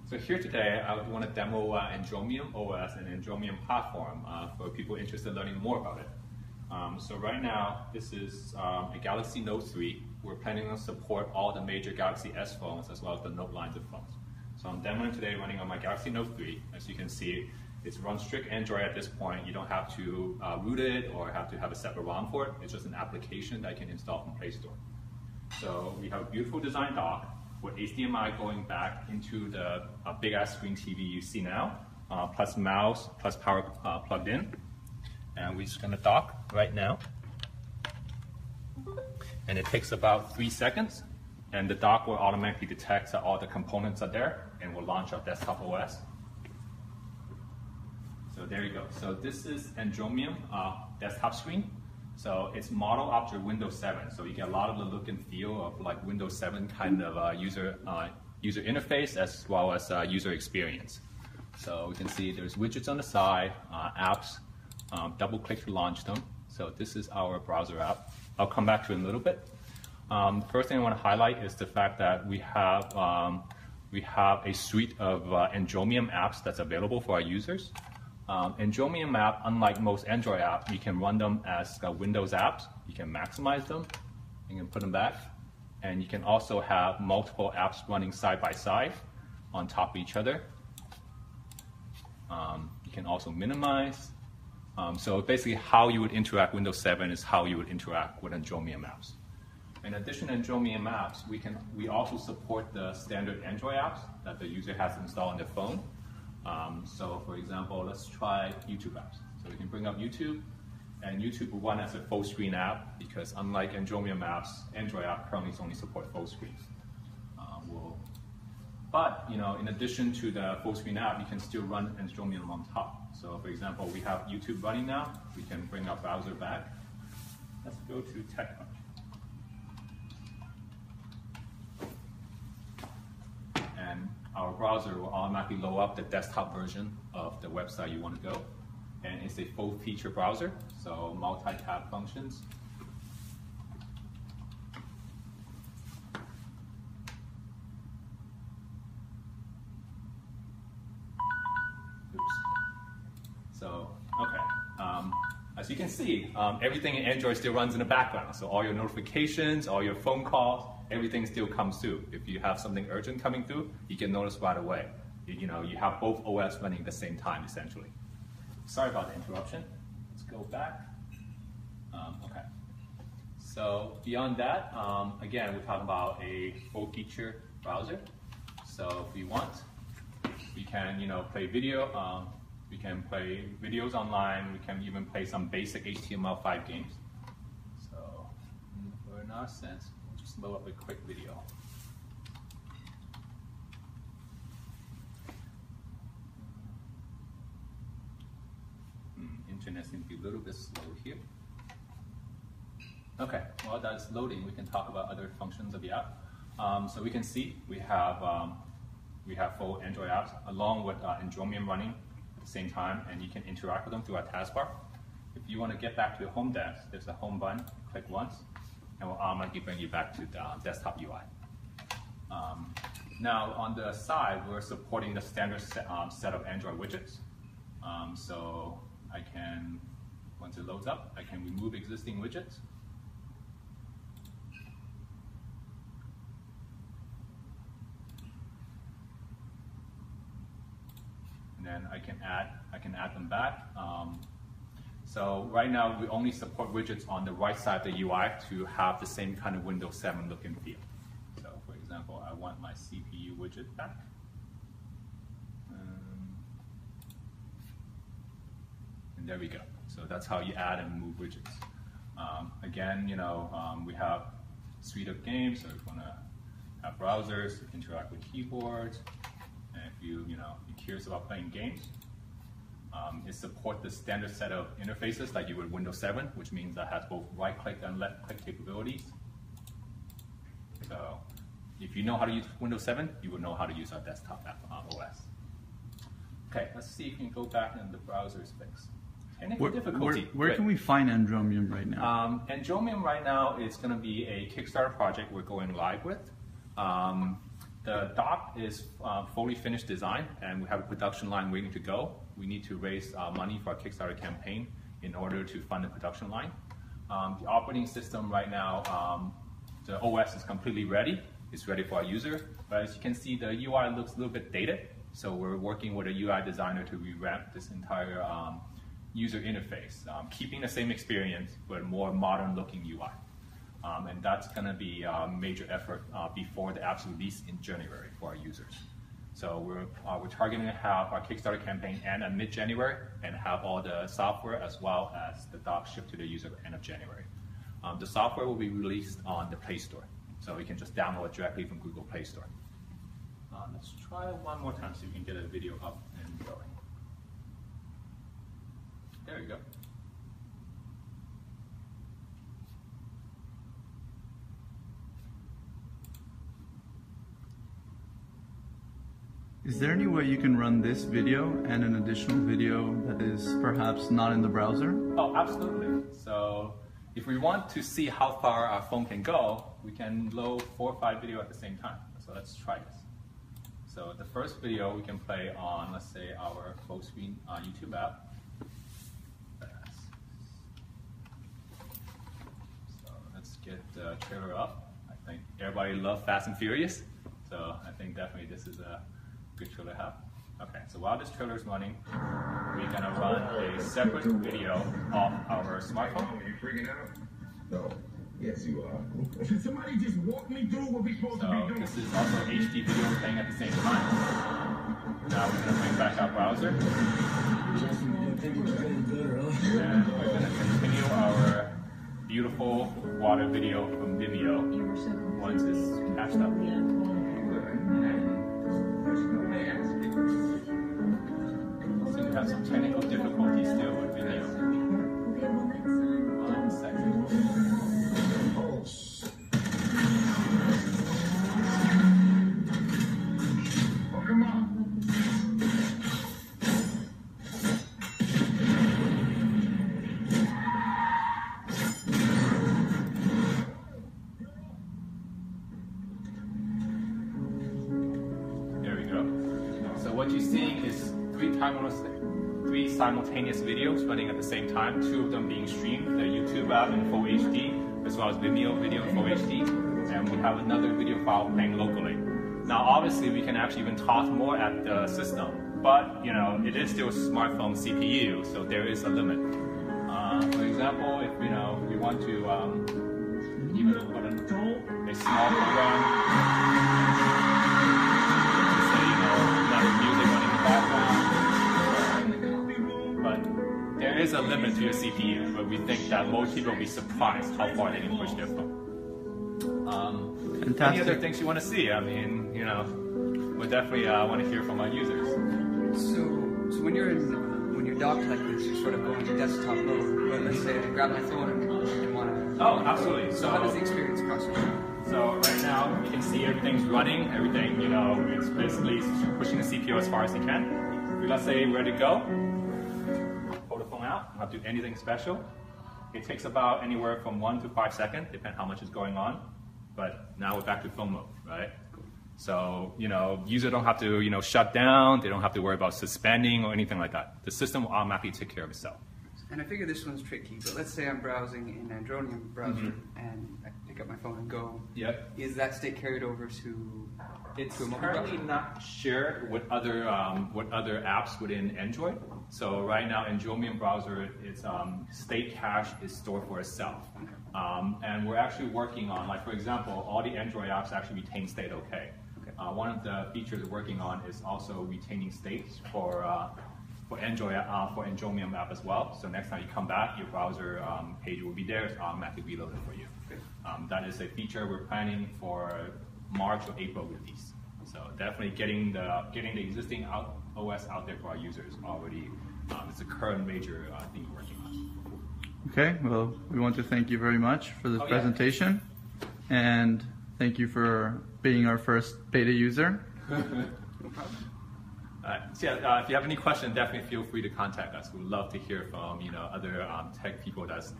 So here today, I want to demo Andromium OS and Andromium platform for people interested in learning more about it. So right now, this is a Galaxy Note 3. We're planning to support all the major Galaxy S phones as well as the Note lines of phones. So I'm demoing today running on my Galaxy Note 3. As you can see, it's run strict Android at this point. You don't have to root it or have to have a separate ROM for it. It's just an application that you can install from Play Store. So we have a beautiful design dock with HDMI going back into the big ass screen TV you see now, plus mouse, plus power plugged in. And we're just gonna dock right now. And it takes about 3 seconds. And the dock will automatically detect that all the components are there and will launch our desktop OS. So there you go. So this is Andromium desktop screen. So it's modeled after Windows 7. So you get a lot of the look and feel of like Windows 7 kind of user interface as well as user experience. So we can see there's widgets on the side, apps, double click to launch them. So this is our browser app. I'll come back to it in a little bit. The first thing I want to highlight is the fact that we have a suite of Andromium apps that's available for our users. Andromium app, unlike most Android apps, you can run them as Windows apps. You can maximize them, you can put them back, and you can also have multiple apps running side by side on top of each other. You can also minimize. So basically how you would interact with Windows 7 is how you would interact with Andromium apps. In addition to Andromium apps, we also support the standard Android apps that the user has installed on their phone. So for example, let's try YouTube apps. So we can bring up YouTube, and YouTube will run as a full screen app because unlike Andromium apps, Android app currently only support full screens. But in addition to the full screen app, you can still run Andromium on top. So for example, we have YouTube running now. We can bring our browser back. Let's go to TechCrunch. And our browser will automatically load up the desktop version of the website you want to go. And it's a full feature browser, so multi-tab functions. So, okay. As you can see, everything in Android still runs in the background. So all your notifications, all your phone calls, everything still comes through. If you have something urgent coming through, you get noticed right away. You have both OS running at the same time, essentially. Sorry about the interruption. Let's go back. Okay. So beyond that, again, we're talking about a full feature browser. So if we want, we can play video. We can play videos online. We can even play some basic HTML5 games. So in our sense, we'll just load up a quick video. Internet seems to be a little bit slow here. Okay, while that's loading, we can talk about other functions of the app. So we can see we have full Android apps along with Andromium running at the same time, and you can interact with them through our taskbar. If you want to get back to the home desk, there's a home button. Click once, and we'll automatically bring you back to the desktop UI. Now on the side, we're supporting the standard set of Android widgets. So I can, once it loads up, I can remove existing widgets. And then I can add them back. So right now we only support widgets on the right side of the UI to have the same kind of Windows 7 look and feel. So for example, I want my CPU widget back. And there we go. So that's how you add and move widgets. Again, we have a suite of games. So if you want to have browsers, you can interact with keyboards. And if you're curious about playing games, it supports the standard set of interfaces like you would Windows 7, which means that has both right-click and left-click capabilities. So if you know how to use Windows 7, you would know how to use our desktop OS. Okay, let's see if we can go back in the browser space. Where can we find Andromium right now? Andromium right now is going to be a Kickstarter project we're going live with. The dock is fully finished design, and we have a production line waiting to go. We need to raise money for our Kickstarter campaign in order to fund the production line. The operating system right now, the OS is completely ready. It's ready for our user, but as you can see, the UI looks a little bit dated. So we're working with a UI designer to revamp this entire user interface, keeping the same experience, but more modern looking UI. And that's gonna be a major effort before the app's release in January for our users. So we're targeting to have our Kickstarter campaign end at mid-January and have all the software as well as the dock shipped to the user at the end of January. The software will be released on the Play Store, so you can just download it directly from Google Play Store. Let's try one more time so you can get a video up and going. There you go. Is there any way you can run this video and an additional video that is perhaps not in the browser? Oh, absolutely. So if we want to see how far our phone can go, we can load 4 or 5 videos at the same time. So let's try this. So the first video we can play on, let's say, our full screen YouTube app. So let's get the trailer up. I think everybody loves Fast and Furious. So I think definitely this is a good trailer to have. Okay, so while this trailer is running, we're gonna run a separate video off our smartphone. Are you freaking out? No. Yes, you are. Should somebody just walk me through what we're supposed to be doing? This is also HD video playing at the same time. Now we're gonna bring back our browser. And we're gonna continue our beautiful water video from Vimeo once it's catched up. So we have some technical difficulties still with video. One second. Oh, come on. There we go. So what you're seeing is three simultaneous videos running at the same time, 2 of them being streamed, the YouTube app in full HD, as well as Vimeo video in full HD, and we have another video file playing locally. Now obviously we can actually even talk more at the system, but you know, it is still a smartphone CPU, so there is a limit. For example, if we want to even put a small program, to say, let music running in the background, but there is a limit to your CPU, but we think that most people will be surprised how far they can push their phone. Any other things you want to see? I mean, we definitely want to hear from our users. So when you're docked like this, you're sort of going to desktop mode. But let's say I grab my phone and want to. Oh, absolutely. So how does the experience process? So right now you can see everything's running. Everything, it's basically pushing the CPU as far as it can. Let's say we're ready to go. Pull the phone out. Not do anything special. It takes about anywhere from 1 to 5 seconds, depending how much is going on. But now we're back to phone mode, right? So, users don't have to, shut down. They don't have to worry about suspending or anything like that. The system will automatically take care of itself. And I figure this one's tricky, but let's say I'm browsing in Andromium browser and I pick up my phone and go. Yep. Is that state carried over to It's a mobile currently browser? not shared with other apps within Android. So right now, Andromium browser, its state cache is stored for itself. And we're actually working on, like for example, all the Android apps actually retain state okay. One of the features we're working on is also retaining states for Android for Andromium app as well. So next time you come back, your browser page will be there. It's automatically reloaded for you. That is a feature we're planning for March or April release. So definitely getting the existing OS out there for our users already. It's a current major thing we're working on. Okay, well, we want to thank you very much for this presentation, and thank you for being our first beta user. No problem. So if you have any questions, definitely feel free to contact us. We'd love to hear from other tech people that's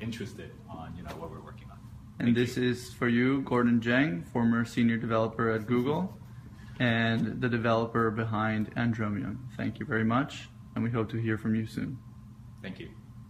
interested on what we're working on. And this is for you, Gordon Zhang, former senior developer at Google. and the developer behind Andromium. Thank you very much, and we hope to hear from you soon. Thank you.